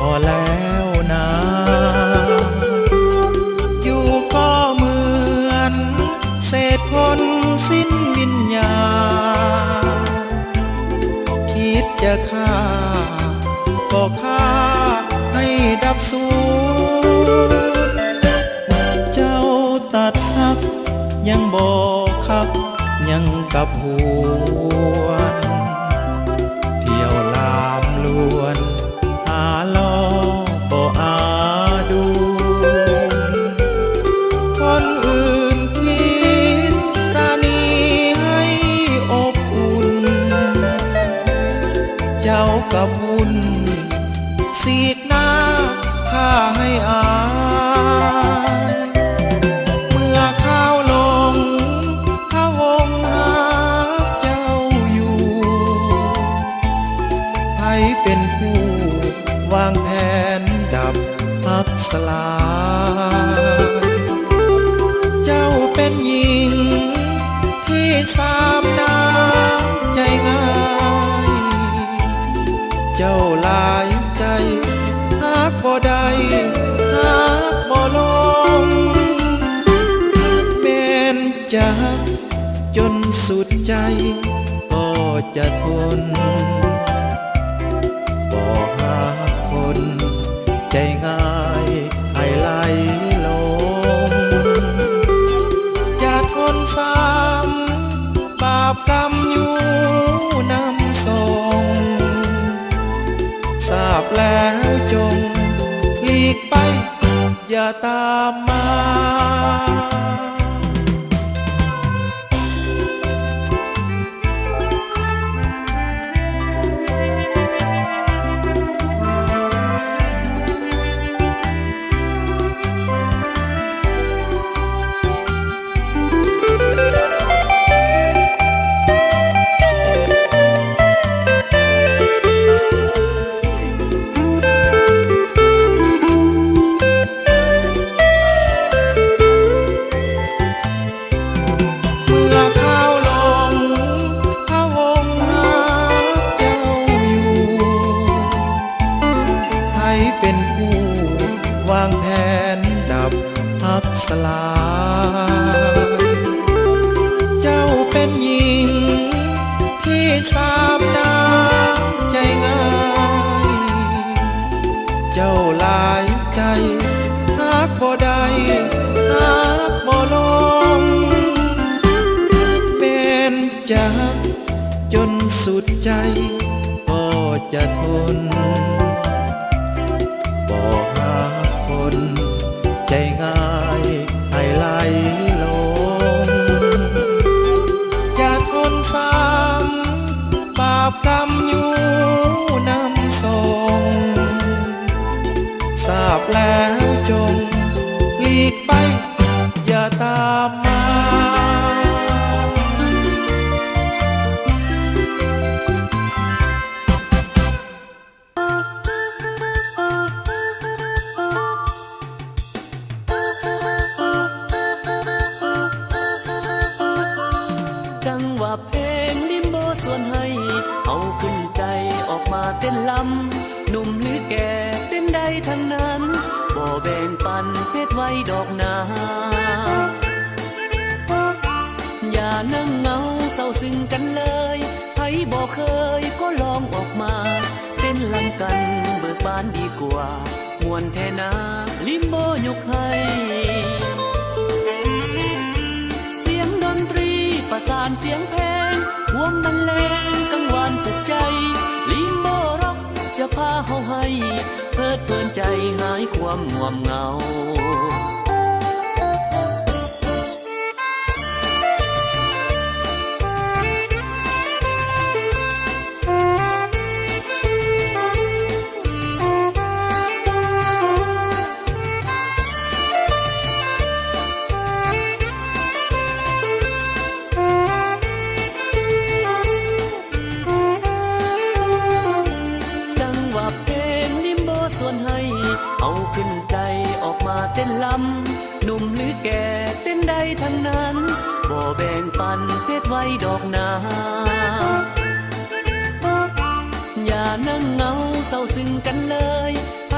พอแล้วนะอยู่ก็เหมือนเศษคนสิ้นวิญญาณคิดจะฆ่าก็ฆ่าให้ดับสูญเจ้าตัดหักยังบอกคักยังกับหวนเที่ยวลามลวนหาล้อบ่อาดูคนอื่นคิดปราณีให้อบอุ่นเจ้ากับวุ่นสีกหน้าข้าให้อายเมื่อข้าวลงข้าวงหาเจ้าอยู่ให้เป็นผู้วางแผนดับหักสลายเจ้าเป็นหญิงที่สามน้ำใจง่ายเจ้าหลายใจหากบ่ได้หากบ่ลงแม้นจะจนสุดใจก็จะทนบ่หาคนใจง่ายให้ไหลลงจะทนซ้ำบาปกรรมอยู่นำส่งทราบแล้วจงหลีกไปอย่าตามมา ลายเจ้าเป็นหญิงที่สามน้ำใจง่ายเจ้าหลายใจหากบ่ได้หากบ่ลงเป็นจักจนสุดใจก็จะทนบ่หาคนใจง่ายให้ไหลลงจะทนซ้ำบาปกรรมอยู่นำส่งทราบแล้วจงหลีกไปอย่าตามมาเต้นลำหนุ่มหรือแก่เต้นได้ทั้งนั้นบ่แบ่งปันเพศไว้ดอกนาอย่านั่งเงาเศร้าซึ้งกันเลยใครบ่เคยก็ลองออกมาเต้นลำกันเบิกบานดีกว่ามวนแทนาลิมโบยกให้เสียงดนตรีประสานเสียงเพลงรวมบรรเลงกังวานปลุกใจลิมโบร็อกจะพาเฮาให้เพลิดเพลินใจหายความง่วงเหงาเอาขึ้นใจออกมาเต้นลำหนุ่มหรือแก่เต้นได้ทั้งนั้นบ่แบ่งปันเพศไว้ดอกนาอย่านั่งเงาเศร้าซึ้งกันเลยใคร